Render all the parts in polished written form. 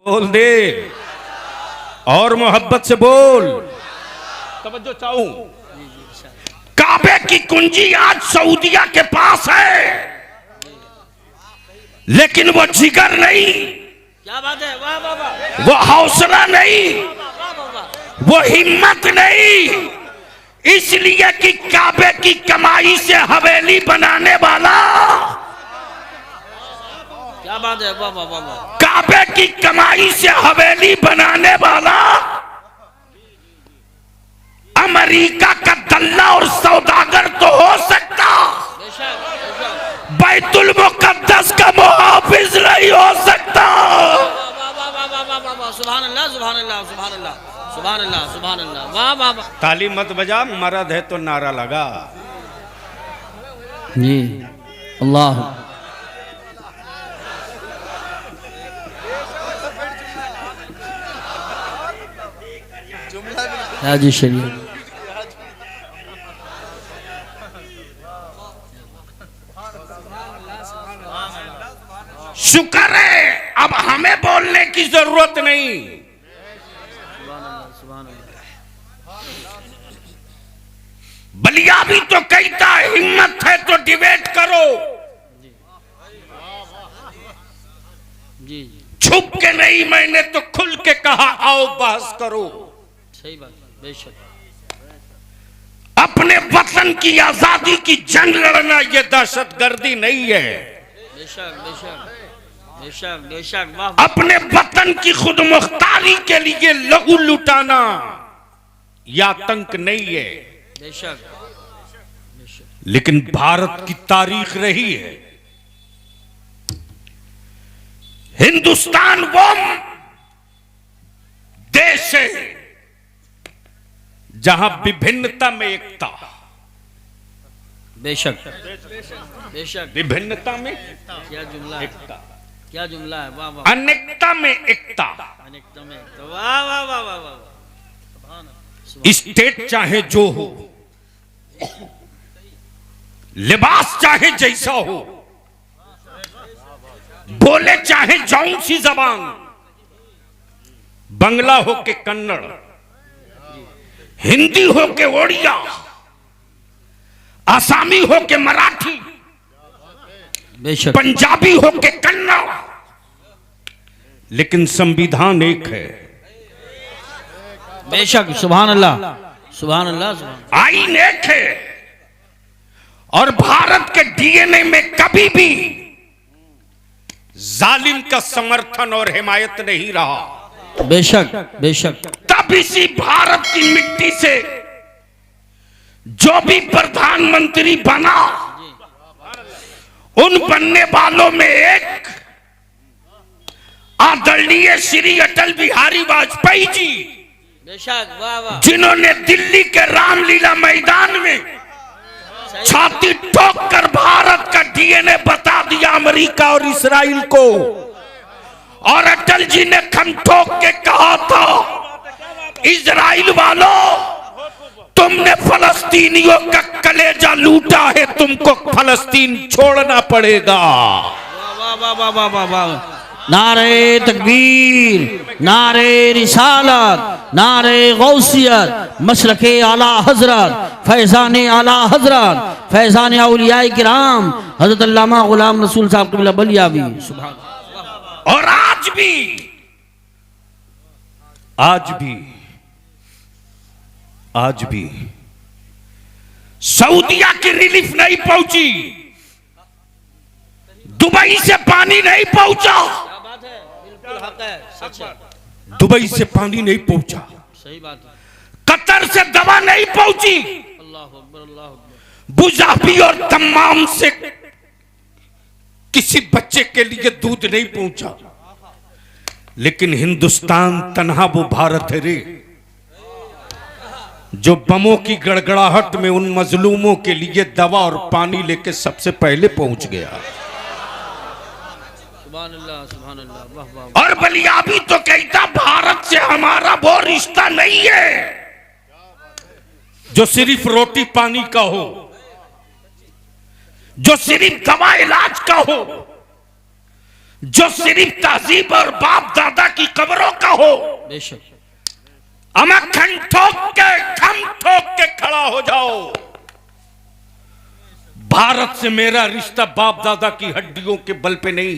बोल दे और मोहब्बत से बोल। तवज्जो चाहूं। काबे की कुंजी आज सऊदिया के पास है, लेकिन वो जिगर नहीं, क्या बात है, वाह वाह वाह, वो हौसला नहीं, वो हिम्मत नहीं। इसलिए कि काबे की कमाई से हवेली बनाने वाला, क्या बात है, वाह वाह वाह, काबे की कमाई से हवेली बनाने वाला अमेरिका का दल्ला और सौदागर तो हो सकता, बैतुल मुकद्दस का मुहाफिज नहीं हो सकता। सुभान अल्लाह, सुभान अल्लाह, सुभान अल्लाह, सुभान अल्लाह, सुभान अल्लाह, वाह वाह वाह। ताली मत बजा, मर्द है तो नारा लगा। जी अल्लाह। जी शरीफ शुक्र है अब हमें बोलने की जरूरत नहीं। बलिया भी तो कहता है हिम्मत है तो डिबेट करो, जी छुप के नहीं, मैंने तो खुल के कहा आओ बहस करो। सही बात, बेशक। अपने वतन की आजादी की जंग लड़ना ये दहशतगर्दी नहीं है। बेशक बेशक बेशक बेशक, वाह। अपने वतन की खुद मुख्तारी के लिए लहू लुटाना या आतंक नहीं है। बेशक। लेकिन भारत की तारीख रही है, हिंदुस्तान वो देश है जहां विभिन्नता में एकता। बेशक बेशक, विभिन्नता में क्या जुमला है, एकता, क्या जुमला है, वाह वाह। अनेकता में एकता। अनेकता में एकता, वाह वाह वाह वाह वाह। स्टेट चाहे जो हो, लिबास चाहे जैसा हो, बोले चाहे जौन सी जबान, बंगला हो के कन्नड़, हिंदी हो के ओडिया, आसामी हो के मराठी, बेशक, पंजाबी हो के कन्नड़, लेकिन संविधान एक है। बेशक, सुभान अल्लाह, सुभान अल्लाह, सुभान। आईन एक है और भारत के डीएनए में कभी भी जालिम का समर्थन और हिमायत नहीं रहा। बेशक बेशक, तब इसी भारत की मिट्टी से जो भी प्रधानमंत्री बना, उन बनने वालों में एक आदरणीय श्री अटल बिहारी वाजपेयी जी, बेशक, वाह वाह। जिन्होंने दिल्ली के रामलीला मैदान में छाती ठोक कर भारत का डीएनए बता दिया अमेरिका और इस्राइल को, और अटल जी ने खम ठोक के कहा था इजराइल वालों, तुमने फलस्तीनियों का कलेजा लूटा है, तुमको फलस्तीन छोड़ना पड़ेगा। वाह वाह वाह वाह वाह वाह। नारे तकबीर, नारे रिसालत, नारे गौसियत, मशरके आला हजरत, फैजान आला हजरत, फैजान औलियाए किराम हजरत अल्लामा गुलाम रसूल साहब कबीला बलियावी। और आज भी सऊदिया की रिलीफ नहीं पहुंची, दुबई से पानी नहीं पहुंचा, दुबई से पानी नहीं पहुंचा, सही बात है। कतर से दवा नहीं पहुंची, अल्लाह अकबर, अल्लाह अकबर। बुजाबी और तमाम से किसी बच्चे के लिए दूध नहीं पहुंचा। लेकिन हिंदुस्तान तन्हा वो भारत है रे, जो बमों की गड़गड़ाहट में उन मजलूमों के लिए दवा और पानी लेके सबसे पहले पहुंच गया। सुभान अल्लाह, सुभान अल्लाह, वाह वाह। और बलियाबी तो कहता भारत से हमारा वो रिश्ता नहीं है जो सिर्फ रोटी पानी का हो, जो सिर्फ दवा इलाज का हो। जो सिर्फ तहजीब और बाप दादा की कब्रों का हो, बेशक अमखन ठोक के खम ठोक के खड़ा हो जाओ। भारत से मेरा रिश्ता बाप दादा की हड्डियों के बल पे नहीं,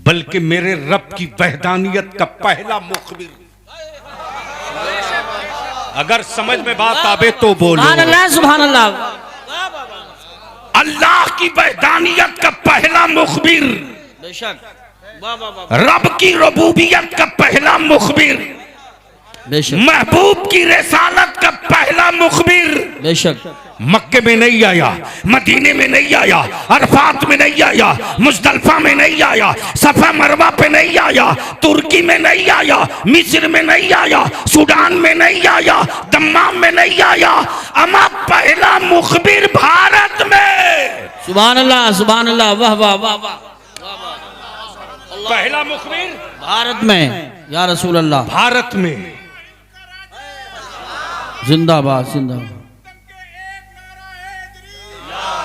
बल्कि मेरे रब की वहदानियत का पहला मुखबिर। अगर समझ में बात आवे तो बोलो। सुभान अल्लाह, सुभान अल्लाह। अल्लाह की वहदानियत का पहला मुखबिर, बेशक वाह वाह वाह, रब की रबूबियत का पहला मुखबिर, बेशक महबूब की रिसालत का पहला मुखबिर बेशक मक्के में नहीं आया, मदीने में नहीं आया, अरफात में नहीं आया, मुजदलफा में नहीं आया, सफा मरवा पे नहीं आया, तुर्की में नहीं आया, मिस्र में नहीं आया, सूडान में नहीं आया, दम्माम में नहीं आया, अमा पहला मुखबिर भारत में। सुभान अल्लाह, सुभान अल्लाह, वाह वाह वाह वाह, पहला मुखबिर भारत में या रसूल अल्लाह, भारत में। जिंदाबाद जिंदाबाद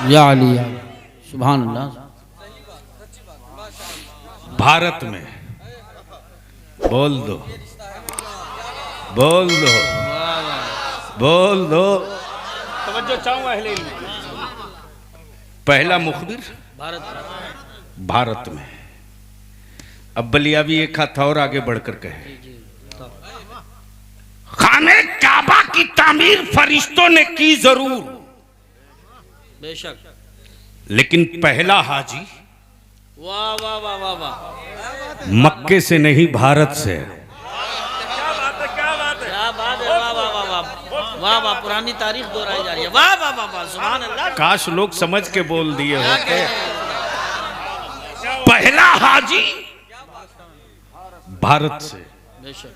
या अली या अली। सुभान अल्लाह। भारत में बोल दो, बोल दो, बोल दो। तवज्जो चाहूंगा अहले इल्म। पहला मुखबिर भारत में। अब बलियावी एक हाथ और आगे बढ़कर कहे, खाने काबा की तामीर फरिश्तों ने की जरूर, बेशक, लेकिन पहला हाजी वाह वाह वाह वाह वाह, मक्के से नहीं भारत से। क्या बात है, वाह वाह वाह वाह वाह वाह, पुरानी तारीख दोहराई जा रही है, वाह वाह वाह वाह, सुभान अल्लाह। काश लोग समझ के बोल दिए होते। पहला हाजी भारत से। बेशक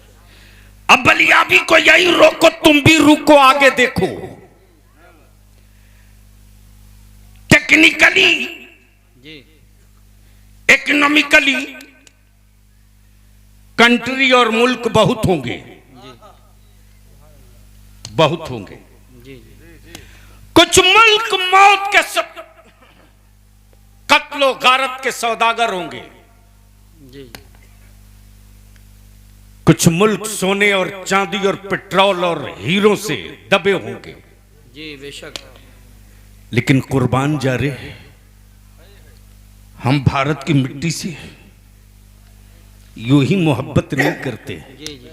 अब बलियाबी को यही रोको, तुम भी रुको, आगे देखो। टेक्निकली, जी, इकोनॉमिकली कंट्री और मुल्क बहुत होंगे, बहुत होंगे। जी कुछ मुल्क मौत के सब कत्लो गारत के सौदागर होंगे, जी, कुछ मुल्क सोने और चांदी और पेट्रोल और हीरो से दबे होंगे। जी बेशक, लेकिन कुर्बान जा रहे हम भारत की मिट्टी से यूं ही मोहब्बत नहीं करते, जी जी,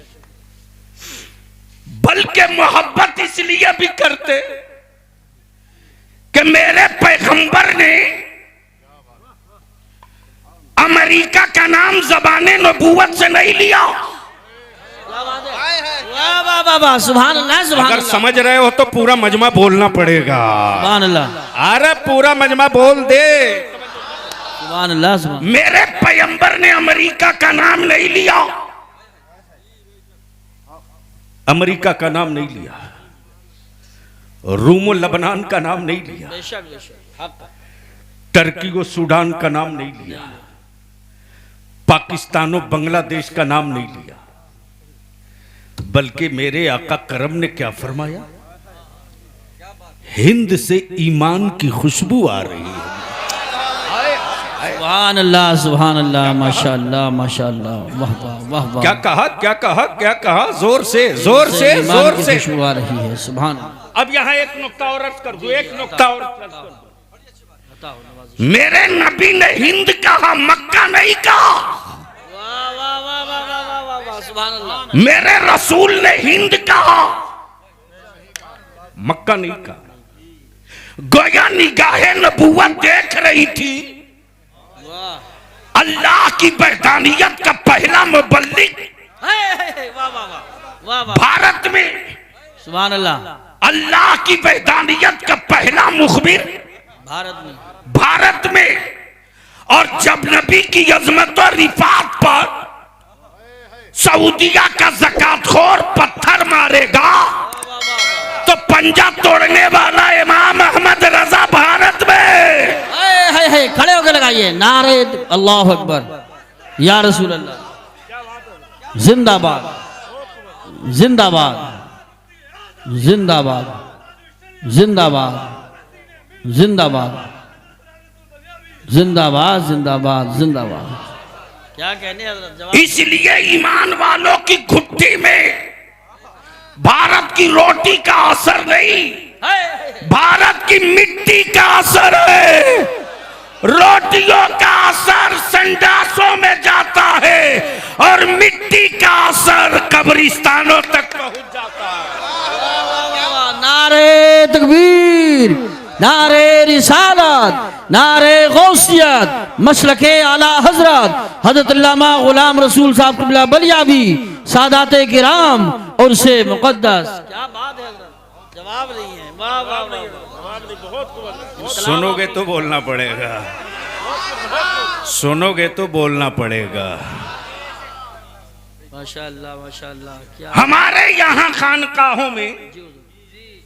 बल्कि मोहब्बत इसलिए भी करते कि मेरे पैगंबर ने अमेरिका का नाम ज़बाने नबूवत से नहीं लिया। वाह वाह वाह वाह, सुभान अल्लाह, सुभान अगर अल्लाह, समझ रहे हो तो पूरा मजमा बोलना पड़ेगा। सुभान अल्लाह, अरे पूरा मजमा बोल दे। सुभान अल्लाह, सुभान, मेरे पैगंबर ने अमेरिका का नाम नहीं लिया, अमेरिका का नाम नहीं लिया, रूम और लबनान का नाम नहीं लिया, बेशक बेशक, हक, टर्की और सूडान का नाम नहीं लिया, पाकिस्तान और बांग्लादेश का नाम नहीं लिया, बल्कि मेरे आका करम ने क्या फरमाया, हिंद से ईमान की खुशबू आ रही है। सुभान अल्लाह, सुभान अल्लाह, माशाअल्लाह माशाअल्लाह, वाह वाह वाह वाह, क्या कहा, क्या कहा, क्या कहा? जोर से, जोर से, ईमान जोर की से। खुशबू आ रही है, सुभान अल्लाह। अब यहाँ एक नुक्ता और अर्ज कर दो, एक नुक्ता और अर्ज कर दो। बताओ नवाज़। मेरे नबी ने हिंद कहा, मक्का नहीं कहा। वाह वाह वाह वाह वाह वाह वाह वाह, सुभान अल्लाह, मेरे रसूल ने हिंद कहा, मक्का नहीं कहा। गोया निगाहे नबूवत देख रही थी वाह, अल्लाह की वहदानियत का पहला मुबल्लिग वाह वाह वाह वाह वाह, भारत में, सुभान अल्लाह, अल्लाह की वहदानियत का पहला मुखबिर भारत में, भारत में। और जब नबी की अजमत और रिफात पर सऊदिया का ज़कातखोर पत्थर मारेगा तो पंजा तोड़ने वाला इमाम अहमद रजा भारत में। है खड़े होकर लगाइए नारे अल्लाह अकबर, या रसूल अल्लाह, जिंदाबाद जिंदाबाद जिंदाबाद जिंदाबाद जिंदाबाद जिंदाबाद जिंदाबाद जिंदाबाद। क्या कहने हजरत, जवाब। इसलिए ईमान वालों की घुट्टी में भारत की रोटी का असर नहीं, भारत की मिट्टी का असर है। रोटियों का असर संडासों में जाता है और मिट्टी का असर कब्रिस्तानों तक पहुंच जाता है। नारे तकबीर, नारे रिसालत, नारे गौसियत, मसलके आला हजरत हजरत अल्लामा गुलाम रसूल साहब क़िबला बलियावी, सादाते किराम और से मुक़द्दस। क्या बात है हजरत, जवाब नहीं है। वाह वाह वाह, जवाब नहीं, बहुत सुनोगे तो बोलना पड़ेगा, सुनोगे तो बोलना पड़ेगा। माशाअल्लाह माशाअल्लाह। क्या हमारे यहाँ खानकाहों में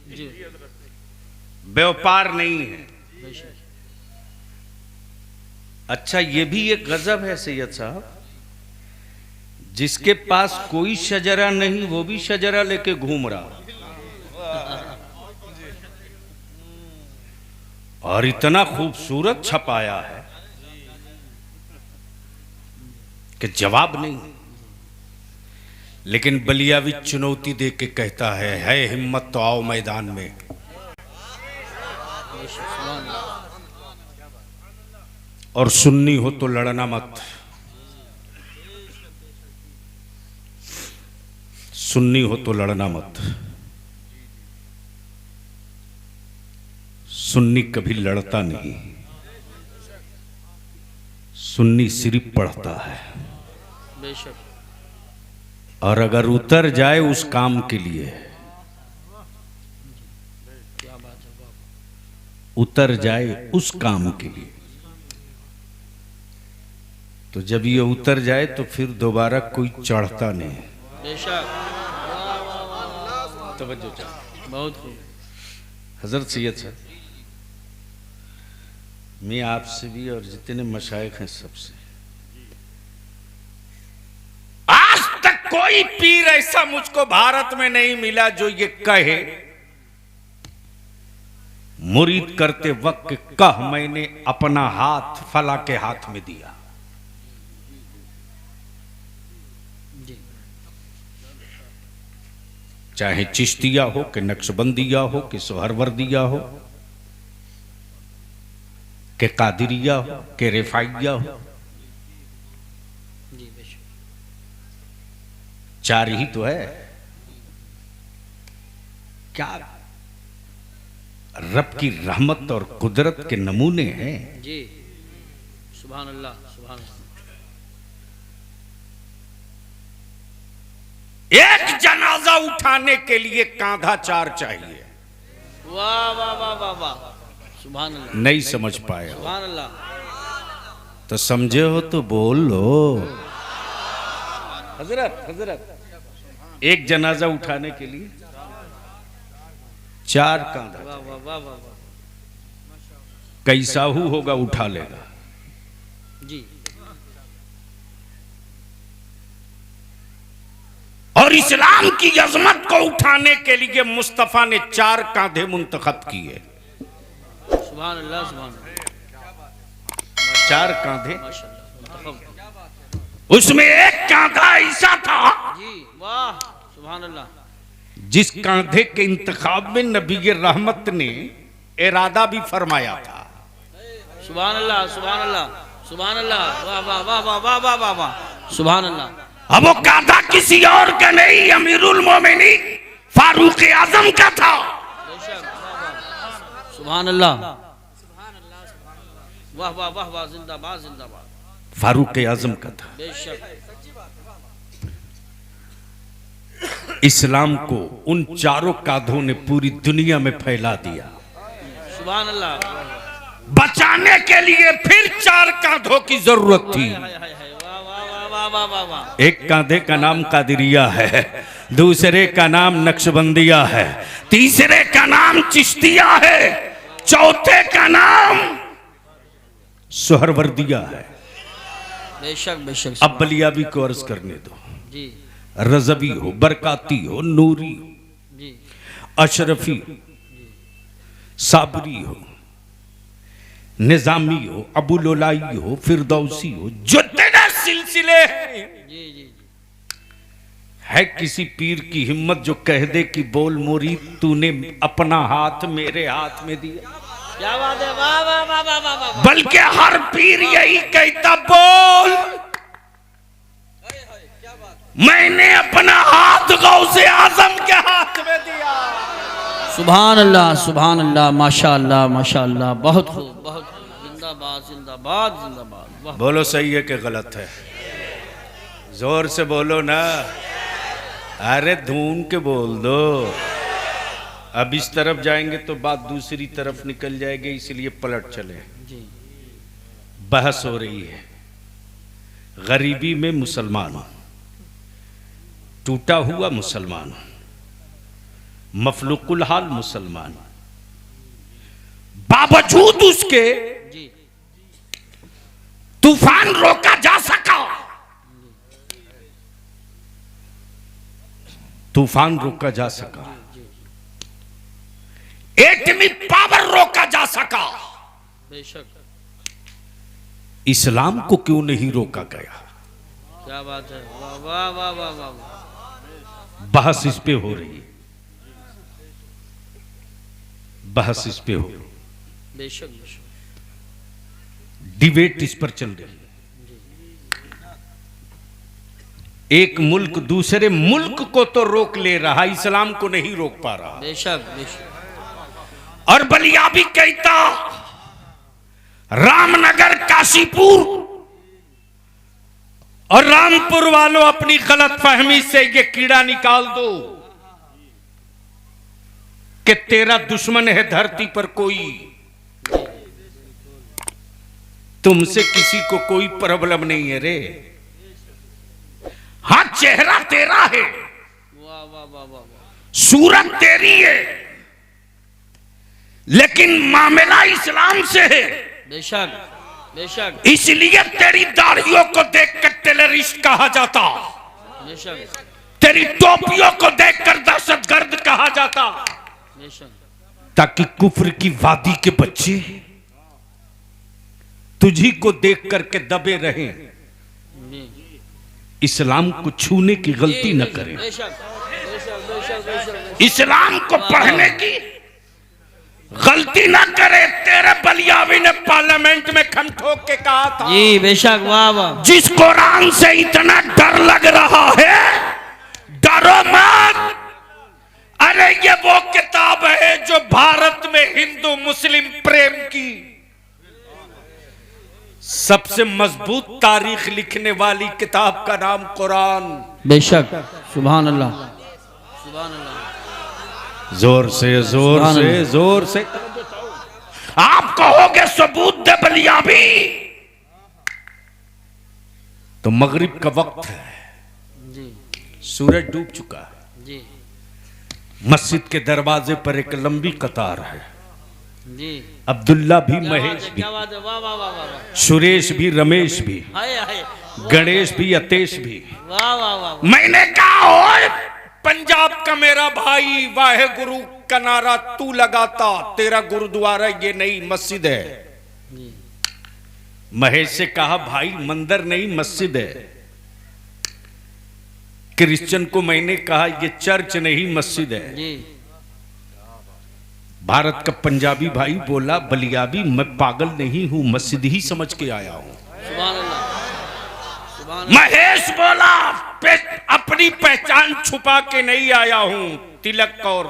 जी व्यापार नहीं है। अच्छा, ये भी एक गजब है सैयद साहब, जिसके पास कोई शजरा नहीं वो भी शजरा लेके घूम रहा, और इतना खूबसूरत छपाया है कि जवाब नहीं। लेकिन बलियावी चुनौती दे के कहता है हिम्मत तो आओ मैदान में। और सुन्नी हो तो लड़ना मत, सुन्नी हो तो लड़ना मत। सुन्नी कभी लड़ता नहीं, सुन्नी सिर्फ पढ़ता है। बेशक। और अगर उतर जाए उस काम के लिए, क्या बात है, उतर जाए उस काम के लिए, तो जब ये उतर जाए तो फिर दोबारा कोई चढ़ता नहीं। बेशक। तवज्जो बहुत खूब। हजरत सैयद साहब, मैं आपसे भी और जितने मशाइख हैं सबसे, आज तक कोई पीर ऐसा मुझको भारत में नहीं मिला जो ये कहे मुरीद करते वक्त कह मैंने अपना हाथ फला के हाथ में दिया। चाहे चिश्तिया हो कि नक्शबंदिया हो कि सोहरवर्दिया हो कि कादिरिया हो कि रिफाइया हो, जी बेशक। चार ही तो है। क्या रब की रहमत और कुदरत के नमूने हैं। जी सुभान अल्लाह सुभान अल्लाह। एक जनाजा उठाने के लिए कांधा चार चाहिए। वाह वाह वाह वाह वाह, सुभान अल्लाह। नहीं समझ पाए हो सुभान अल्लाह। तो समझे हो तो बोल लो। हजरत हजरत, एक जनाजा उठाने के लिए चार कांधा। वाह वाह वाह वाह वाह। कैसाहू होगा उठा लेगा। जी। और इस्लाम की अजमत को उठाने के लिए मुस्तफा ने चार कांधे मुंतखब किए। सुभान अल्लाह सुभान अल्लाह। चार कांधे, माशाअल्लाह। उसमें एक कांधा ऐसा था जी वाह सुभान अल्लाह। जिस कांधे के इंतखाब में नबी रहमत ने इरादा भी फरमाया था। सुभान अल्लाह सुभान अल्लाह सुभान अल्लाह। वाह वाह वाह वाह वाह वाह वाह वाह, सुभान अल्लाह। अब वो कांधा किसी और का नहीं, अमीरुल मोमिनीन फारूक आजम का था। सुभान अल्लाह। वाह वाह वाह वाह, जिंदाबाद जिंदाबाद। फारूक आजम का था। बेशक। इस्लाम को उन चारों कांधों ने पूरी दुनिया में फैला दिया। सुभान अल्लाह। बचाने के लिए फिर चार कांधों की जरूरत थी। वाह वाह वाह वाह वाह वाह। एक कांधे का नाम कादिरिया है, दूसरे का नाम नक्शबंदिया है, तीसरे का नाम चिश्तिया है, चौथे का नाम सोहरवर्दिया है। बेशक बेशक। अब बलियाबी को अर्ज करने दो। जी रजबी हो, बरकाती हो, नूरी हो, जी अशरफी हो, साबरी हो, निजामी हो, अबू लोलाई हो, फिरदौसी हो, जितने सिलसिले हैं, जी जी है किसी पीर की हिम्मत जो कह दे कि बोल मुरीद तूने अपना हाथ मेरे हाथ में दिया? क्या बात है, वाह वाह वाह वाह वाह वाह। बल्कि हर पीर यही कहता, बोल मैंने अपना हाथ गौसे आजम के हाथ में दिया। सुभान अल्लाह, माशाअल्लाह माशाअल्लाह, बहुत खूब बहुत खूब। जिंदाबाद जिंदाबाद जिंदाबाद। वाह। बोलो सही है कि गलत है? जोर से बोलो ना, अरे धून के बोल दो। अब इस तरफ जाएंगे तो बात दूसरी तरफ निकल जाएगी, इसलिए पलट चले। जी बहस हो रही है गरीबी में मुसलमान, टूटा हुआ मुसलमान, मफलूकुल हाल मुसलमान, बावजूद उसके जी तूफान रोका जा सका, तूफान रोका जा सका, एटमी पावर रोका जा सका, बेशक। इस्लाम को क्यों नहीं रोका गया? क्या बात है, वाह वाह वाह वाह वाह। बहस इस पे हो रही है, बहस इस पे हो, बेशक बेशक। डिबेट इस पर चल रही है। एक मुल्क दूसरे मुल्क को तो रोक ले रहा, इस्लाम को नहीं रोक पा रहा। बेशक बेशक। और बलिया भी कहता, रामनगर, काशीपुर और रामपुर वालों अपनी गलत फहमी से ये कीड़ा निकाल दो कि तेरा दुश्मन है धरती पर कोई, तुमसे किसी को कोई प्रॉब्लम नहीं है रे। हाँ, चेहरा तेरा है, वाह वाह वाह वाह वाह। सूरत तेरी है, लेकिन मामला इस्लाम से है। बेशक बेशक इसलिए तेरी दाढ़ियों को देखकर टेररिस्ट कहा जाता, बेशक तेरी टोपियों को देखकर दहशतगर्द कहा जाता, बेशक। ताकि कुफ्र की वादी के बच्चे तुझी को देख करके दबे रहें, जी इस्लाम को छूने की गलती न करें, बेशक बेशक बेशक बेशक। इस्लाम को पढ़ने की गलती ना करे। तेरे बलियावी ने पार्लियामेंट में खम ठोक के कहा था, जी बेशक, वाह वाह। जिस कुरान से इतना डर लग रहा है, डरो मत। अरे ये वो किताब है जो भारत में हिंदू मुस्लिम प्रेम की सबसे मजबूत तारीख लिखने वाली किताब का नाम कुरान। बेशक, सुभान अल्लाह सुभान अल्लाह। जोर से जोर से जोर से आप कहोगे सबूत दे बलियाबी, तो मगरिब का वक्त है, जी सूरज डूब चुका है, जी मस्जिद के दरवाजे पर एक लंबी कतार है। जी अब्दुल्ला भी, क्या बात महेश है, भी, क्या बात है, वाह वाह वाह वाह। सुरेश भी, रमेश भी, हाय हाय, गणेश भी, अतेश भी। वाह वाह वाह। मैंने कहा ओए पंजाब का मेरा भाई, वाहे गुरु का नारा तू लगाता, तेरा गुरुद्वारा ये नई मस्जिद है। जी महेश से कहा भाई मंदिर नहीं मस्जिद है। क्रिश्चियन को मैंने कहा ये चर्च नहीं मस्जिद है। जी भारत का पंजाबी भाई बोला बलियाबी मैं पागल नहीं हूं, मस्जिद ही समझ के आया हूं। सुभान अल्लाह सुभान अल्लाह। महेश बोला अपनी पहचान छुपा के नहीं आया हूं, तिलक और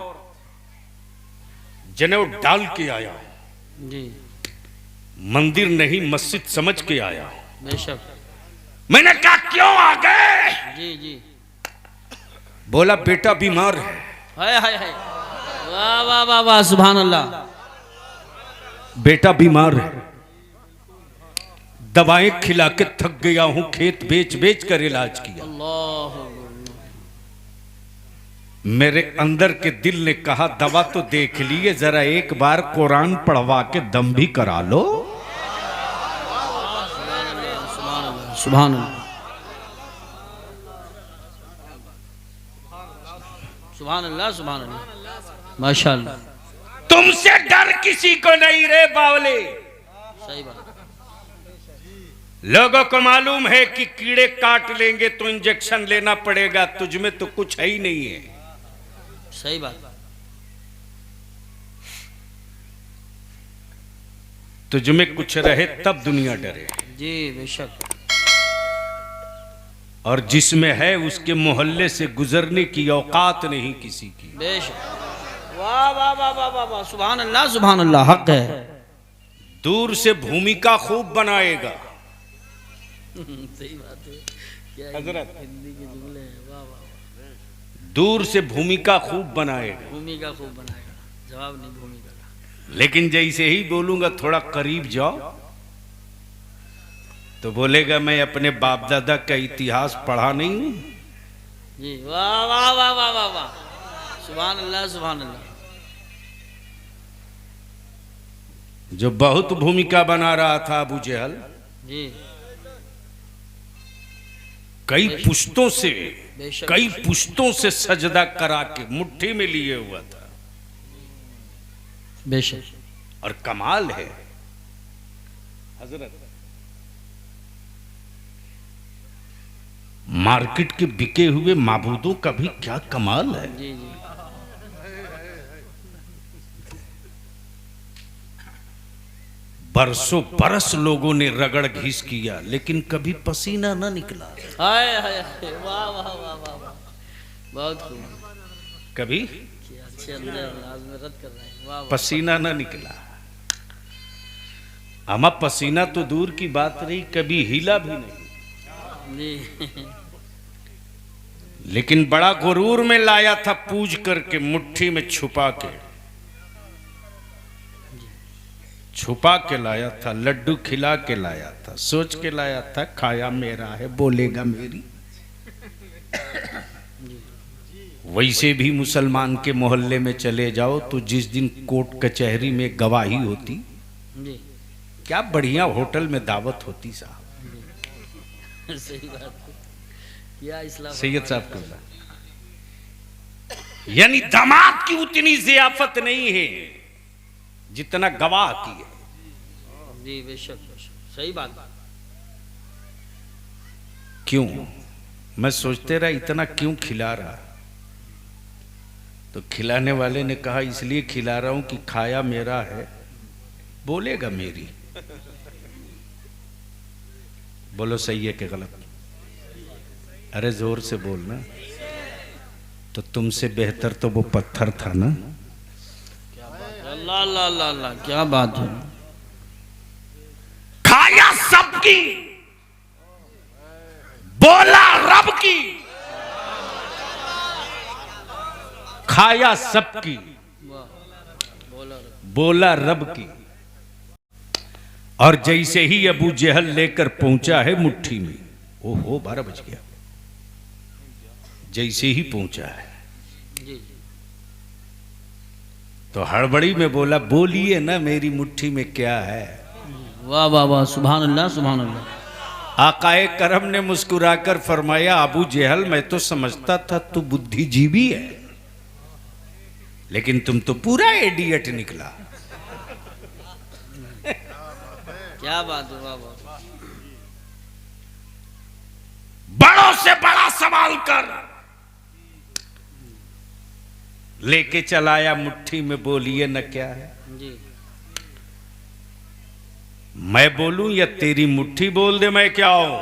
जनेऊ डाल के आया हूं, जी मंदिर नहीं मस्जिद समझ के आया हूं। बेशक। मैंने कहा क्यों आ गए? जी जी बोला बेटा बीमार है। हाय हाय हाय, वाह वाह वाह वाह, सुभान अल्लाह। बेटा बीमार है, दवाएं खिला के थक गया हूं, खेत बेच बेच कर इलाज किया। अल्लाह। मेरे अंदर के दिल ने कहा दवा तो देख लिए, जरा एक बार कुरान पढ़वा के दम भी करा लो। सुभान अल्लाह सुभान अल्लाह सुभान अल्लाह, माशाअल्लाह। तुमसे डर किसी को नहीं रे बावले, सही बात। लोगों को मालूम है कि कीड़े काट लेंगे तो इंजेक्शन लेना पड़ेगा, तुझ में तो कुछ है ही नहीं है। सही बात। तुझ में कुछ रहे तब दुनिया डरे। जी बेशक। और जिसमें है उसके मोहल्ले से गुजरने की औकात नहीं किसी की। बेशक। वाह वाह वाह वाह वाह वाह, सुभान अल्लाह सुभान अल्लाह, हक है। दूर से भूमिका खूब बनाएगा। सही बात है। क्या हजरत हिंदी के जुमले हैं, वाह वाह। दूर से भूमिका खूब बनाएगा, भूमिका खूब बनाएगा, जवाब नहीं भूमिका का। लेकिन जैसे ही बोलूंगा थोड़ा करीब जाओ तो बोलेगा मैं अपने बाप दादा का इतिहास पढ़ा नहीं हूं। जी वाह वाह वाह वाह वाह वाह, सुभान अल्लाह सुभान अल्लाह। जो बहुत भूमिका बना रहा था अबू जहल, जी कई पुश्तों से बेशक। कई पुश्तों से सजदा करा के मुट्ठी में लिए हुआ था। बेशक। और कमाल है हजरत, मार्केट के बिके हुए माबूदों का भी क्या कमाल है। जी जी। बरसों बरस लोगों ने रगड़ घिस किया लेकिन कभी पसीना ना निकला। हाय हाय हाय, वाह वाह वाह वाह वाह, बहुत खूब। कभी क्या अच्छे अंदर अंदाज में रद्द कर रहे हैं, वाह वाह। पसीना ना निकला। अमा पसीना तो दूर की बात रही, कभी हिला भी नहीं। जी लेकिन बड़ा गुरूर में लाया था, पूज करके मुट्ठी में छुपा के लाया था, लड्डू खिला के लाया था, सोच के लाया था खाया मेरा है बोलेगा मेरी। वैसे भी मुसलमान के मोहल्ले में चले जाओ तो जिस दिन कोर्ट कचहरी में गवाही होती, जी क्या बढ़िया होटल में दावत होती साहब। सही बात है। क्या इस्लाम सैयद साहब को यानी दामाद की उतनी जियाफत नहीं है जितना गवाह की है। जी बेशक बेशक, सही बात। क्यों, मैं सोचते रहा इतना क्यों खिला रहा, तो खिलाने वाले ने कहा इसलिए खिला रहा हूं कि खाया मेरा है बोलेगा मेरी। बोलो सही है कि गलत? अरे जोर से बोलना। तो तुमसे बेहतर तो वो पत्थर था ना। क्या बात है, अल्लाह अल्लाह अल्लाह अल्लाह, क्या बात है। खाया सबकी, बोला रब की। खाया सबकी, बोला रब की। और जैसे ही अबू जहल लेकर पहुंचा है मुट्ठी में, ओहो 12 बज गया, जैसे ही पहुंचा है जी तो हड़बड़ी में बोला बोलिए ना मेरी मुट्ठी में क्या है। वाह वाह वाह, सुभान अल्लाह सुभान अल्लाह। आकाए करम ने मुस्कुराकर फरमाया अबू जहल मैं तो समझता था तू बुद्धिजीवी है, लेकिन तुम तो पूरा एडियट निकला। क्या बात है, वाह वाह। बड़ों से बड़ा सवाल कर लेके चलाया मुट्ठी में, बोलिए न क्या है। जी मैं बोलूं या तेरी मुट्ठी बोल दे मैं क्या हूं?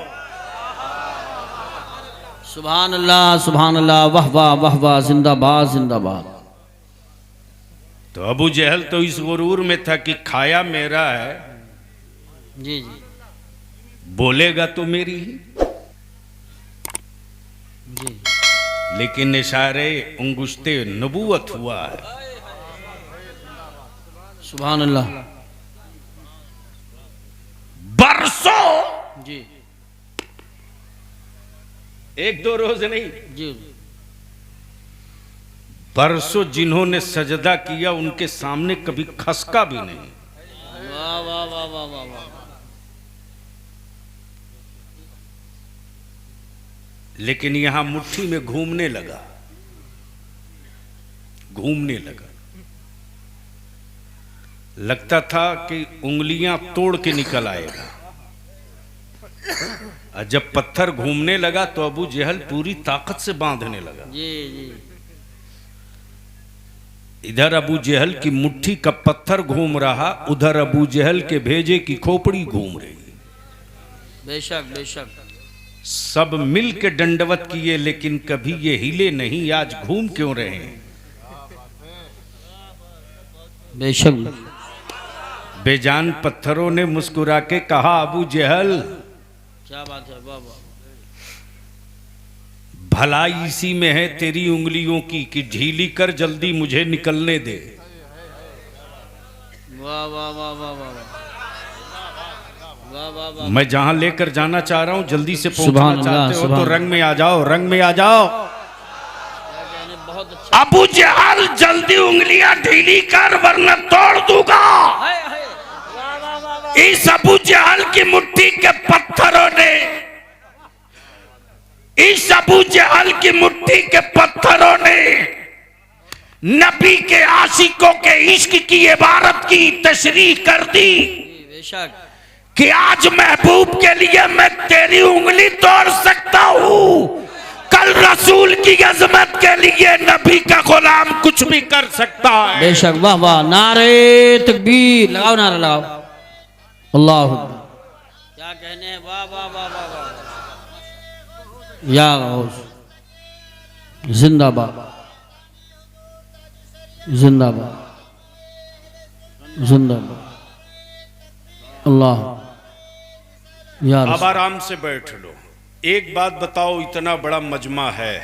सुभान अल्लाह वाह वाह वाह वाह, जिंदाबाद जिंदाबाद। तो अबू जहल तो इस गुरूर में था कि खाया मेरा है, जी जी बोलेगा तो मेरी ही। जी लेकिन इशारे अंगुश्ते नबूवत हुआ है। सुभान अल्लाह। बरसों, जी एक दो रोज नहीं, जी बरसों जिन्होंने सजदा किया उनके सामने कभी खसका भी नहीं। वाह वाह वाह वाह वाह वाह। लेकिन यहां मुट्ठी में घूमने लगा। लगता था कि उंगलियां तोड़ के निकल आएगा। और जब पत्थर घूमने लगा तो अबू जहल पूरी ताकत से बांधने लगा। जी जी। इधर अबू जहल की मुट्ठी का पत्थर घूम रहा, उधर अबू जहल के भेजे की खोपड़ी घूम रही। बेशक बेशक। सब मिल के दंडवत किए लेकिन कभी ये हिले नहीं, आज घूम क्यों रहे हैं? बेशक। बेजान पत्थरों ने मुस्कुरा के कहा, अबू जहल क्या बात है, वाह वाह। भलाई इसी में है तेरी उंगलियों की कि ढीली कर जल्दी मुझे निकलने दे। वाह वाह वाह वाह वाह वाह वाह वाह। मैं जहां लेकर जाना चाह रहा हूं जल्दी से सुभान पहुंचना अल्लाह, चाहते हो तो सुभान रंग में आ जाओ, रंग में आ जाओ। बहुत अच्छा। अबू जहल जल्दी उंगलियां ढीली कर वरना तोड़ दूंगा। हाय हाय। वाह वाह वाह वाह। इस अबू जहल की मुट्ठी के पत्थरों ने, इस अबू जहल की मुट्ठी के पत्थरों ने नबी के आशिकों के इश्क की इबारत की तशरीह कर दी बेशक। कि आज महबूब के लिए मैं तेरी उंगली तोड़ सकता हूं, कल रसूल की अजमत के लिए नबी का गुलाम कुछ भी कर सकता है। बेशक। वाह वाह। नारे तकबीर लगाओ, नारा लगाओ। अल्लाह क्या कहने हैं। वाह वाह वाह वाह वाह। या गौस जिंदाबाद जिंदाबाद जिंदाबाद। अल्लाह या अब रसूल। आराम से बैठ लो। एक बात बताओ, इतना बड़ा मजमा है,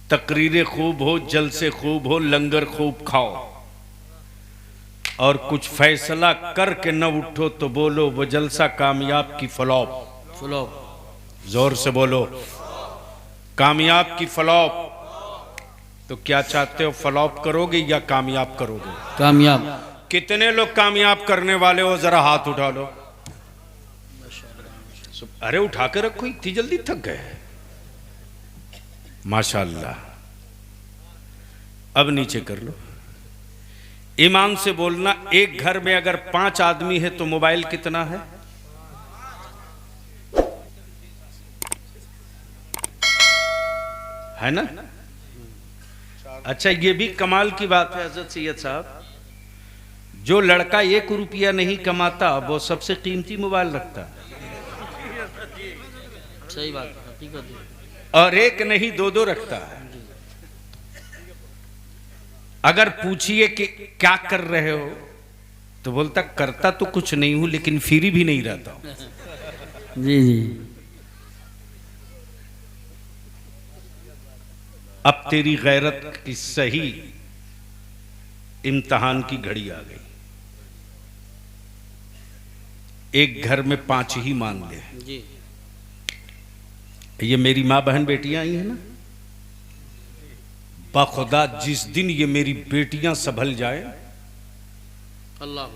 तकरीरें खूब हो, जलसे खूब हो, लंगर खूब खाओ और कुछ फैसला करके न उठो तो बोलो वो जलसा कामयाब की फ्लॉप। फ्लॉप। जोर से बोलो, कामयाब की फ्लॉप। तो क्या चाहते हो, फ्लॉप करोगे या कामयाब करोगे? कामयाब। कितने लोग कामयाब करने वाले हो, जरा हाथ उठा लो। अरे उठा के रखो, इतनी जल्दी थक गए। माशाअल्लाह। अब नीचे कर लो। ईमान से बोलना, एक घर में अगर 5 आदमी है तो मोबाइल कितना है? है ना? अच्छा, ये भी कमाल की बात है हजरत सैयद साहब, जो लड़का 1 रुपया नहीं कमाता वो सबसे कीमती मोबाइल रखता है। सही बात है, हकीकत है। और एक नहीं 2-2 रखता है। अगर पूछिए कि क्या कर रहे हो तो बोलता करता तो कुछ नहीं हूं लेकिन फ्री भी नहीं रहता हूं। जी जी। अब तेरी गैरत की सही इम्तिहान की घड़ी आ गई। एक घर में 5 ही मान ले। जी। ये मेरी माँ बहन बेटियां आई है ना, बाखुदा जिस दिन ये मेरी बेटियां संभल जाए, अल्लाह।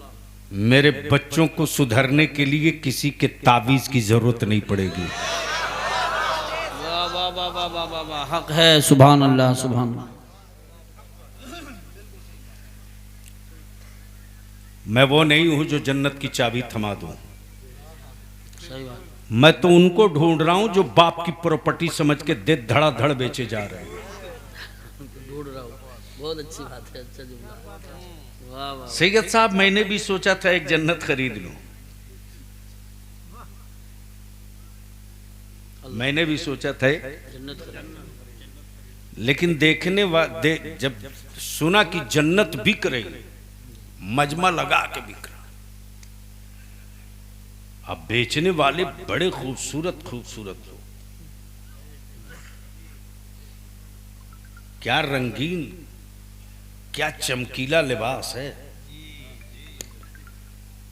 मेरे बच्चों को सुधरने के लिए किसी के तावीज की जरूरत नहीं पड़ेगी। वाह वाह वाह वाह वाह वाह वाह। हक है। सुभान अल्लाह, सुभान अल्लाह। मैं वो नहीं हूं जो जन्नत की चाबी थमा दूं। सही बात। मैं तो उनको ढूंढ रहा हूं जो बाप की प्रॉपर्टी समझ के दे धड़ाधड़ बेचे जा रहे हैं। ढूंढ रहा हूँ। बहुत अच्छी बात है, अच्छा जुमला। वाह वाह। सैयद साहब, मैंने भी सोचा था एक जन्नत खरीद लूं, मैंने भी सोचा था, जन्नत करना। लेकिन जब सुना कि जन्नत बिक रही, मजमा लगा के बिक रहा। अब बेचने वाले बड़े खूबसूरत खूबसूरत लोग, क्या रंगीन, क्या चमकीला लिबास है।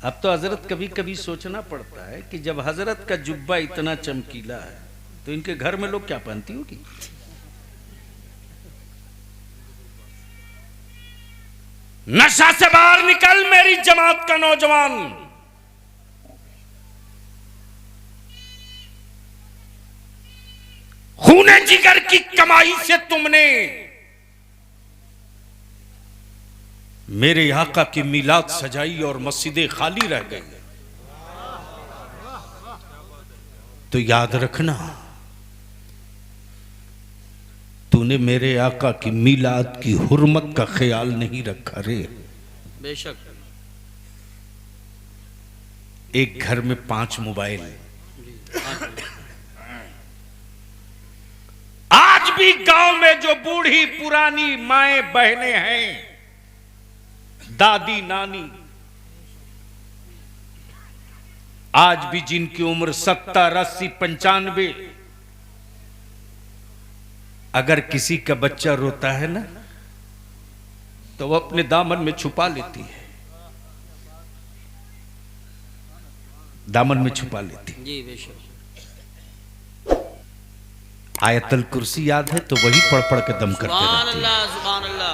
अब तो हजरत कभी कभी सोचना पड़ता है कि जब हजरत का जुब्बा इतना चमकीला है तो इनके घर में लोग क्या पहनती होगी। नशा से बाहर निकल मेरी जमात का नौजवान। खूने जिगर की कमाई से तुमने मेरे आका की मिलाद सजाई और मस्जिदें खाली रह गई, तो याद रखना तूने मेरे आका की मिलाद की हुर्मत का ख्याल नहीं रखा रे। बेशक। एक घर में 5 मोबाइल, आज भी गांव में जो बूढ़ी पुरानी माएं बहनें हैं, दादी नानी, आज भी जिनकी उम्र 70, 80, 95, अगर किसी का बच्चा रोता है ना तो वो अपने दामन में छुपा लेती है, दामन में छुपा लेती है। जी बेशक। आयतल कुर्सी याद है तो वही पढ़ पढ़ के दम करते सुभान रहते हैं। अल्लाह, सुभान अल्लाह,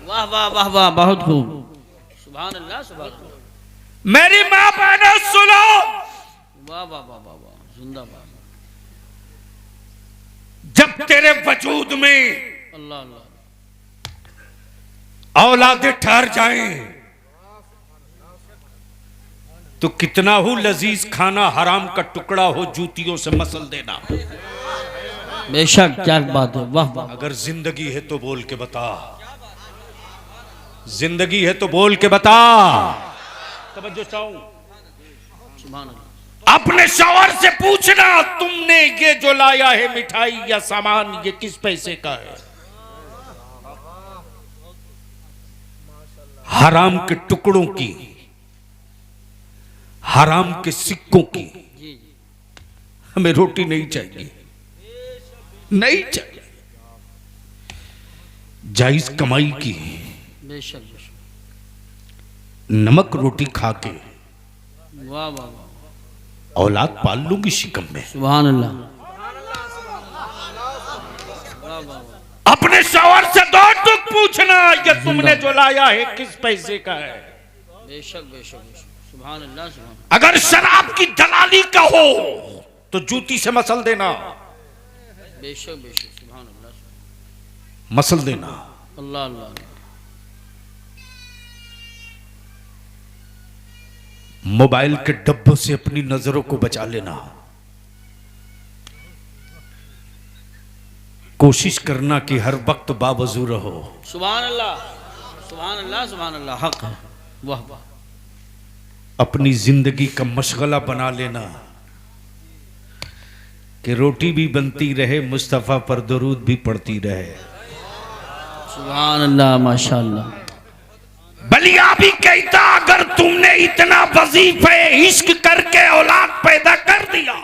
वाह वाह वाह वाह, बहुत खूब, सुभान अल्लाह, सुभान अल्लाह। मेरी मां बहनों सुनो, वाह वाह वाह वाह वाह, जिंदाबाद। जब तेरे वजूद में अल्लाह अल्लाह, औलादे ठहर जाएं तो कितना हो लजीज खाना हराम का टुकड़ा हो जूतियों से मसल देना। बेशक, क्या बात है, वाह वाह। अगर जिंदगी है तो बोल के बता, जिंदगी है तो बोल के बता। तवज्जो चाहूं, सुभान अल्लाह। अपने शौहर से पूछना तुमने ये जो लाया है मिठाई या सामान ये किस पैसे का है। हराम के टुकड़ों की, हराम के सिक्कों की जी जी, हमें रोटी नहीं चाहिए, नहीं चाहिए। जायज कमाई की बेशक बेशक, नमक रोटी खा के वाह वाह वाह, औलाद पाल लूंगी शिकम में। सुभान अल्लाह, वाह वाह वाह। अपने शौहर से दो टुक पूछना ये तुमने जो लाया है किस पैसे का है। बेशक बेशक बेशक, सुभान अल्लाह, सुभान अल्लाह। अगर शराब की दलाली का हो तो जूती से मसल देना, बेशक बेशक, सुभान अल्लाह, मसल देना। अल्लाह अल्लाह। मोबाइल के डब्बों से अपनी नजरों को बचा लेना। कोशिश करना कि हर वक्त बावजू रहो। सुभान अल्लाह, सुभान अल्लाह, सुभान अल्लाह, हक है, वाह वाह। अपनी जिंदगी का मशगला बना लेना कि रोटी भी बनती रहे, मुस्तफा पर दरूद भी पड़ती रहे। सुभान अल्लाह, माशाअल्लाह। बलिया भी कहता अगर तुमने इतना वजीफे इश्क करके औलाद पैदा कर दिया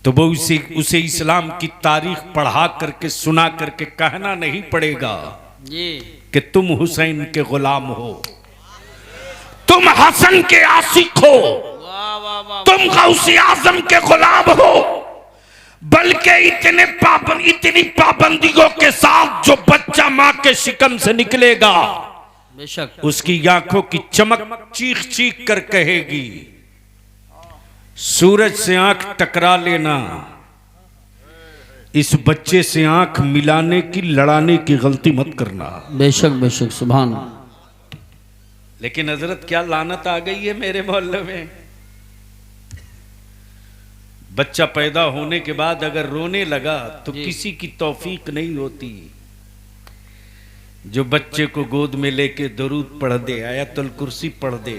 तो वो उसे इस्लाम की तारीख पढ़ा करके सुना करके कहना नहीं पड़ेगा जी, कि तुम हुसैन के गुलाम हो, तुम हसन के आशिक हो, वाह वाह वाह, तुम गौसे आजम के गुलाम हो, बल्कि इतनी पाबंदियों के साथ जो बच्चा मां के शिकम से निकलेगा बेशक, उसकी आंखों की चमक चीख चीख कर कहेगी सूरज से आंख टकरा लेना, इस बच्चे से आंख मिलाने की लड़ाने की गलती मत करना। बेशक बेशक, सुभान अल्लाह। लेकिन हजरत क्या लानत आ गई है मेरे मोहल्ले में। बच्चा पैदा होने के बाद अगर रोने लगा तो किसी की तौफीक नहीं होती जो बच्चे को गोद में लेके दरूद पढ़ दे, आयतुल कुर्सी पढ़ दे,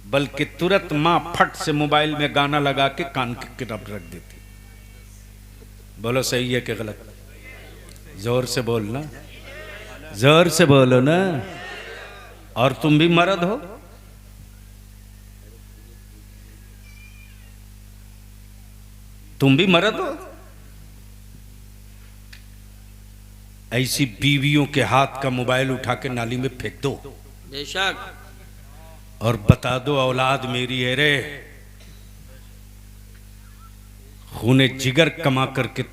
बल्कि तुरंत मां फट से मोबाइल में गाना लगा के कान की तरफ रख देती। बोलो सही है कि गलत? जोर से बोलना, जोर से बोलो ना। और तुम भी मर्द हो, तुम भी मर्द हो। ऐसी बीवियों के हाथ का मोबाइल उठा के नाली में फेंक दो बेशक, और बता दो औलाद मेरी है रे, खूने जिगर कमा करके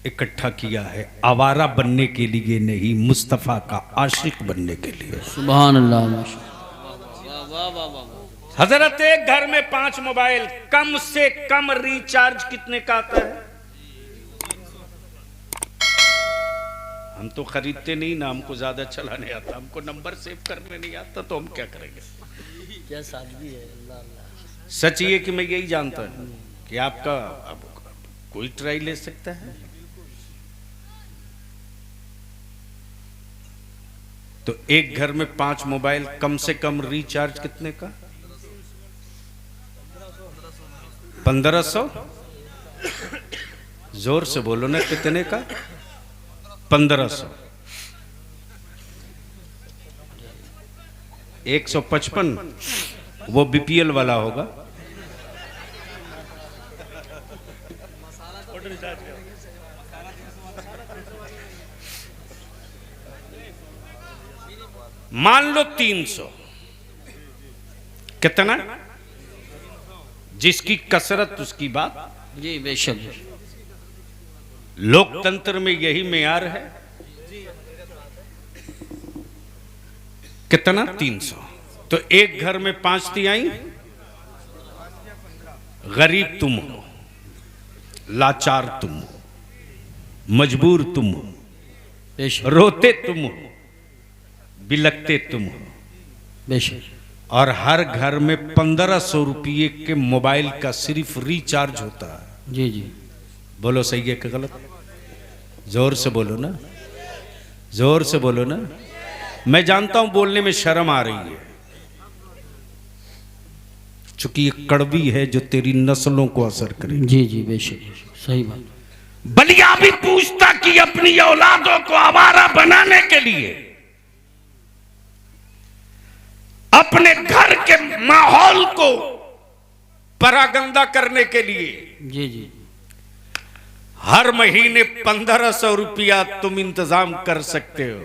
इकट्ठा किया है, आवारा बनने के लिए नहीं, मुस्तफा का आशिक बनने के लिए। सुभान अल्लाह, माशाअल्लाह, वाह वाह वाह वाह। हजरत एक घर में 5 मोबाइल, कम से कम रिचार्ज कितने का आता है? हम तो खरीदते नहीं ना, हमको ज्यादा चलाने आता, हमको नंबर सेव करने नहीं आता, तो हम क्या करेंगे। क्या सादगी है। अल्लाह अल्लाह। सच ये कि मैं यही जानता हूँ कि आपका अब कोई ट्राई ले सकता है। तो एक घर में 5 मोबाइल, कम से कम रिचार्ज कितने का? 1500। जोर से बोलो ना, कितने का? 1500। 155 वो बीपीएल वाला होगा। मान लो 300। कितना? जिसकी कसरत उसकी बात। जी बेशक। लोकतंत्र में यही मेयार है। कितना? 300। तो एक घर में 5 तिहाई। गरीब तुम हो, लाचार तुम हो, मजबूर तुम हो, बेशक रोते तुम हो, बिलकते तुम हो। बेशक। और हर घर में 1500 रुपये के मोबाइल का सिर्फ रिचार्ज होता है। जी जी। बोलो सही है कि गलत? जोर से बोलो ना, जोर से बोलो ना। मैं जानता हूं बोलने में शर्म आ रही है, चूंकि ये कड़वी है जो तेरी नस्लों को असर करे। जी जी बेशक सही बात। बलिया भी पूछता कि अपनी औलादों को आवारा बनाने के लिए, अपने घर के माहौल को परागंदा करने के लिए जी जी। हर महीने 1500 रुपया तुम इंतजाम कर सकते हो,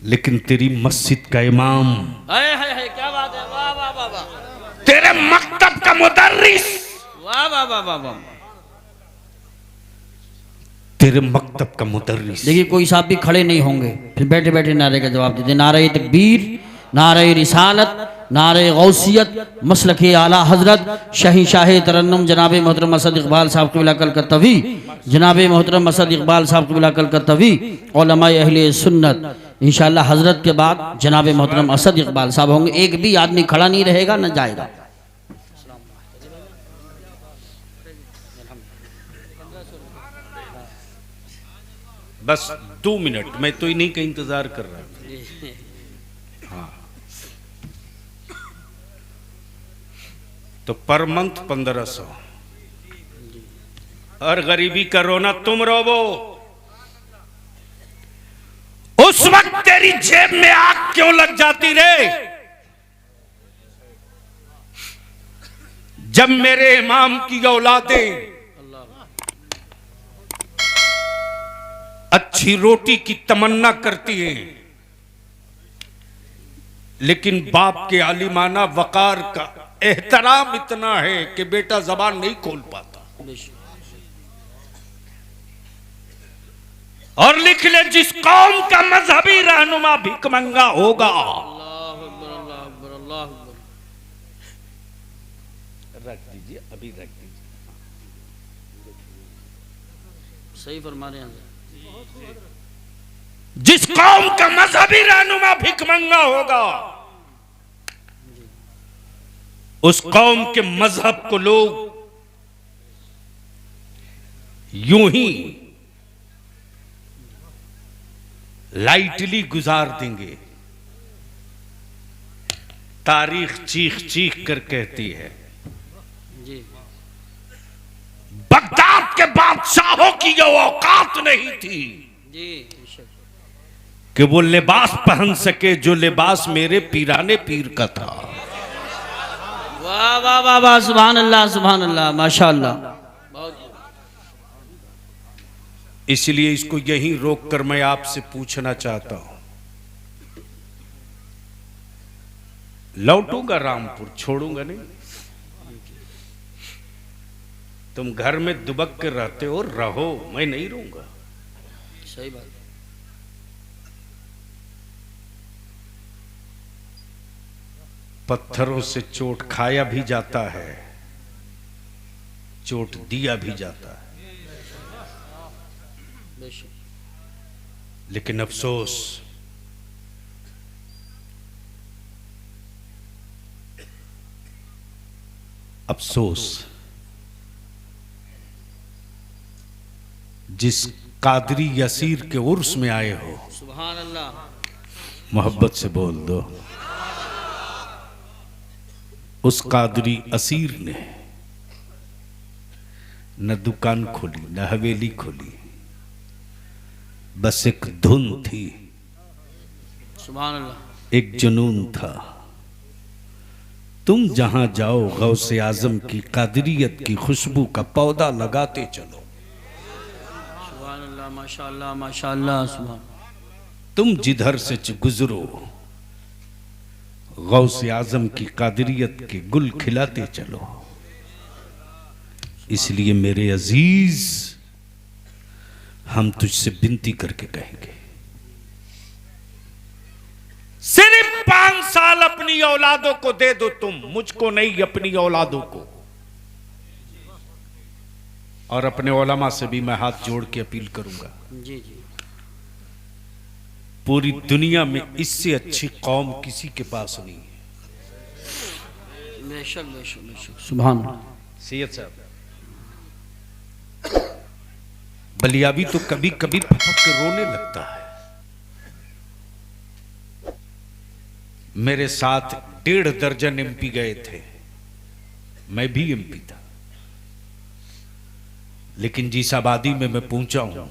लेकिन तेरी मस्जिद का इमाम, है क्या बात है। वाह वाह वाह वाह। तेरे मकतब का मुदर्रिस, वाह वाह वाह वाह वाह। तेरे मकतब का मुदर्रिस। देखिए कोई साहब भी खड़े नहीं होंगे, फिर बैठे बैठे नारे का जवाब देते। नारे तकबीर, नारे रिसालत, नारे गौसियत, मसलके आला हजरत शाही शाह तरन्नुम जनाब मोहतरम असद इकबाल साहब क़िबला कलकत्तवी, जनाब मोहतरम असद इकबाल साहब क़िबला कलकत्तवी, उलमाए अहले सुन्नत। इंशाअल्लाह हजरत के बाद जनाब मोहतरम असद इकबाल साहब होंगे। एक भी आदमी खड़ा नहीं रहेगा न जाएगा। बस 2 मिनट, मैं तो इन्हीं का इंतजार कर रहा था। हाँ, तो पर मंथ 1500। और गरीबी का रोना तुम रोवो, उस वक्त तेरी जेब में आग क्यों लग जाती रे? जब मेरे इमाम की औलादें अच्छी रोटी की तमन्ना करती हैं, लेकिन बाप के आलिमाना वकार का एहतराम इतना है कि बेटा जबान नहीं खोल पाता। और लिख ले, जिस कौम का मजहबी रहनुमा भिखमंगा होगा, रख दीजिए, अभी रख दीजिए। सही फरमा रहे हैं। जिस कौम का मजहबी रहनुमा भिखमंगा होगा, उस कौम के मजहब को लोग यूं ही लाइटली गुजार देंगे। तारीख चीख चीख कर कहती है, जी बगदाद के बादशाहों की जो औकात नहीं थी जी कि वो लिबास पहन सके जो लिबास मेरे पीराने पीर का था। वाह वाह वाह वाह। सुभान अल्लाह माशाअल्लाह। इसलिए इसको यहीं रोक कर मैं आपसे पूछना चाहता हूं, लौटूंगा रामपुर, छोड़ूंगा नहीं। तुम घर में दुबक कर रहते हो, रहो, मैं नहीं रहूंगा। सही बात। पत्थरों से चोट खाया भी जाता है, चोट दिया भी जाता है। बेशक। लेकिन अफसोस, अफसोस, जिस कादरी यसीर के उर्स में आए हो, सुभान अल्लाह, मोहब्बत से बोल दो, उस कादरी असीर ने न दुकान खोली न हवेली खोली, बस एक धुन थी, सुभान अल्लाह, एक जुनून था। तुम जहां जाओ गौसे आजम की कादरियत की खुशबू का पौधा लगाते चलो। सुभान अल्लाह, माशाअल्लाह माशाअल्लाह, सुभान। तुम जिधर से गुजरो गौसे आजम की कादरियत के गुल खिलाते चलो। इसलिए मेरे अजीज, हम तुझसे विनती करके कहेंगे, सिर्फ 5 साल अपनी औलादों को दे दो तुम, मुझको नहीं, अपनी औलादों को। और अपने उलमा से भी मैं हाथ जोड़ के अपील करूंगा, जी जी, पूरी दुनिया में इससे अच्छी कौम किसी के पास नहीं है। बेशक बेशक बेशक, सुभान अल्लाह। सैयद साहब, बलियाबी तो कभी कभी फपक के रोने लगता है। मेरे साथ 1.5 दर्जन एमपी गए थे, मैं भी एमपी था, लेकिन जिस आबादी में मैं पहुंचा हूं,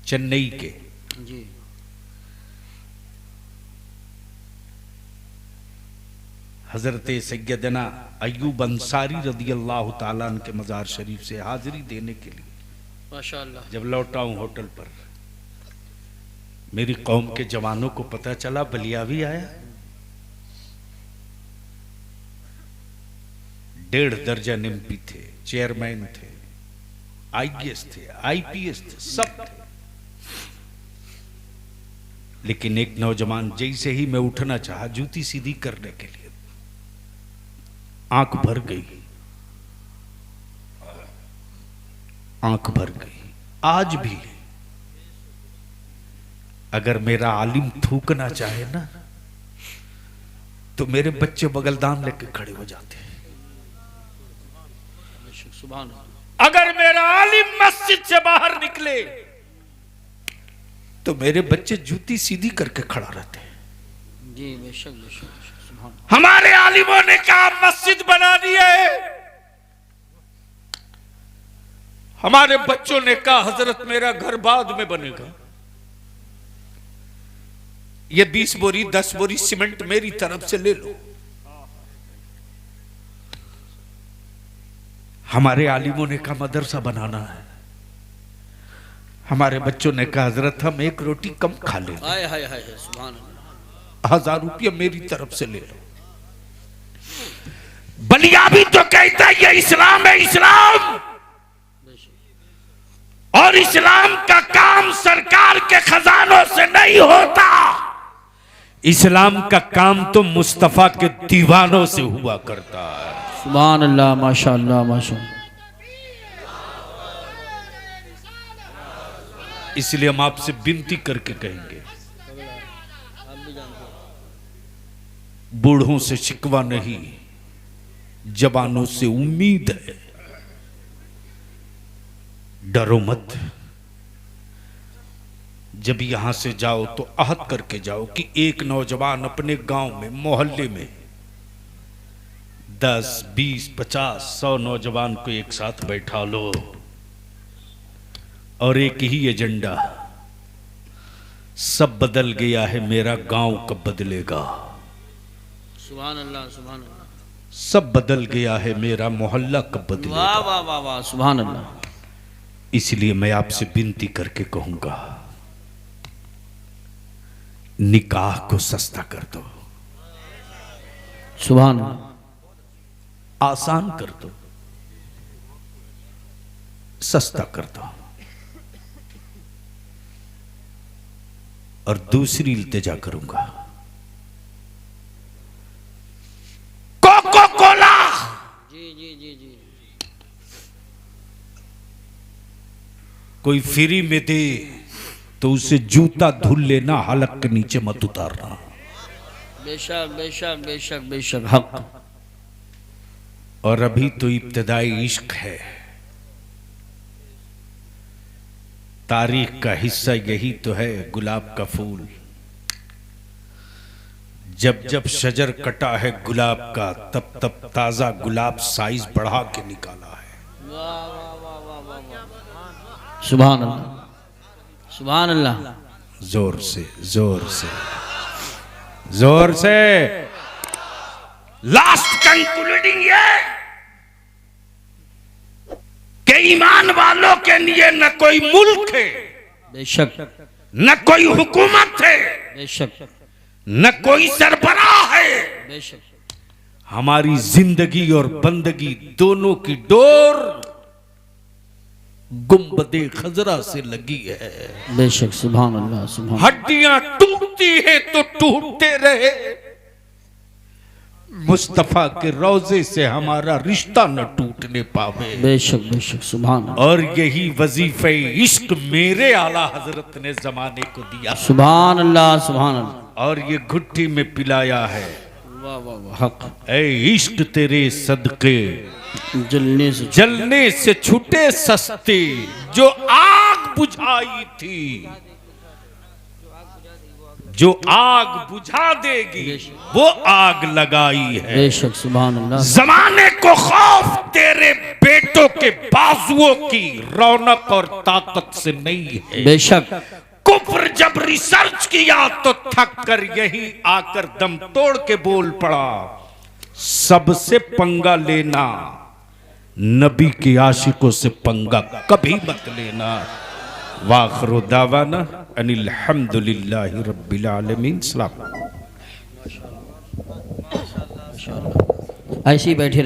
चेन्नई के, जी, हजरत सैयदना अय्यूब अंसारी रदियल्लाहु ताला अन्हु के मजार शरीफ से हाजिरी देने के लिए माशाअल्लाह, जब लौटा हूं होटल पर, मेरी कौम के जवानों को पता चला बलियावी आया। 1.5 दर्जन एमपी थे, चेयरमैन थे, आईएएस थे, आईपीएस थे, सब थे। लेकिन एक नौजवान जैसे ही मैं उठना चाहा जूती सीधी करने के लिए, आंख भर गई, आंख भर गई। आज भी अगर मेरा आलिम थूकना चाहे ना, तो मेरे बच्चे बगलदान लेके खड़े हो जाते हैं। बेशक, सुभान अल्लाह। अगर मेरा आलिम मस्जिद से बाहर निकले तो मेरे बच्चे जूती सीधी करके खड़ा रहते हैं। जी, बेशक बेशक बेशक, सुभान। हमारे आलिमों ने कहा मस्जिद बनानी है, हमारे बच्चों ने कहा हजरत मेरा घर बाद में बनेगा, ये 20 बोरी 10 बोरी सीमेंट मेरी तरफ से ले लो। हमारे आलिमों ने कहा मदरसा बनाना है, हमारे बच्चों ने कहा हजरत हम एक रोटी कम खा ले, हाय हाय हाय, सुभान अल्लाह। 1000 रुपया मेरी तरफ से ले लो। बलियाबी तो कहता है ये इस्लाम है, इस्लाम। और इस्लाम का काम सरकार के खजानों से नहीं होता, इस्लाम का काम तो मुस्तफा के दीवानों से हुआ करता है। सुभान अल्लाह, माशाअल्लाह माशाअल्लाह। इसलिए हम आपसे विनती करके कहेंगे, बूढ़ों से शिकवा नहीं, जवानों से उम्मीद है। डरो मत, जब यहां से जाओ तो अहद करके जाओ कि एक नौजवान अपने गांव में, मोहल्ले में 10, 20, 50, 100 नौजवान को एक साथ बैठा लो और एक ही एजेंडा, सब बदल गया है, मेरा गांव कब बदलेगा। सुभान अल्लाह, सुभान अल्लाह। सब बदल गया है, मेरा मोहल्ला कब बदलेगा। वाह वाह वाह वाह, सुभान अल्लाह। इसलिए मैं आपसे विनती करके कहूंगा, निकाह को सस्ता कर दो, सुभान अल्लाह। आसान कर दो, सस्ता कर दो। और दूसरी इल्तिजा करूंगा, कोको कोला, जी जी जी जी, कोई फ्री में दे तो उसे जूता धुल लेना, हलक के नीचे मत उतारना। बेशक बेशक बेशक बेशक हक। और अभी तो इब्तदाई इश्क है, तारीख का हिस्सा यही तो है गुलाब का फूल। जब जब शजर कटा है गुलाब का, तब तब ताजा गुलाब साइज बढ़ा के निकाला है। सुभान अल्लाह, सुभान अल्लाह। जोर से जोर से जोर से। लास्ट कंक्लूडिंग ये कि ईमान वालों के लिए न कोई मुल्क है, बेशक न कोई हुकूमत है, बेशक न कोई सरबराह है। बेशक हमारी जिंदगी और बंदगी दोनों की डोर गुंबदे खजरा से लगी है। बेशक सुभान अल्लाह, सुभान। हड्डियां टूटती है तो टूटते रहे, मुस्तफा के रोजे से हमारा रिश्ता न टूटने पावे। बेशक बेशक सुभान अल्लाह, और यही वजीफे इश्क मेरे आला हजरत ने जमाने को दिया, सुभान अल्लाह, सुभान अल्लाह। और ये घुट्टी में पिलाया है। वाह वाह वाह हक। ऐ इश्क तेरे सदके जलने से छूटे सस्ते, जो आग बुझाई थी, जो आग बुझा देगी वो आग लगाई है। बेशक सुभान अल्लाह। जमाने को खौफ तेरे बेटों के बाजुओं की रौनक और ताकत से नहीं है। बेशक कुफ्र जब रिसर्च किया तो थक कर यही आकर दम तोड़ के बोल पड़ा, सबसे पंगा लेना, नबी के आशिकों से पंगा कभी मत लेना। वाखिरु दावाना अनिल हम्दुलिल्लाहि रब्बिल आलमीन। सलाम। ऐसे ही बैठे रहे।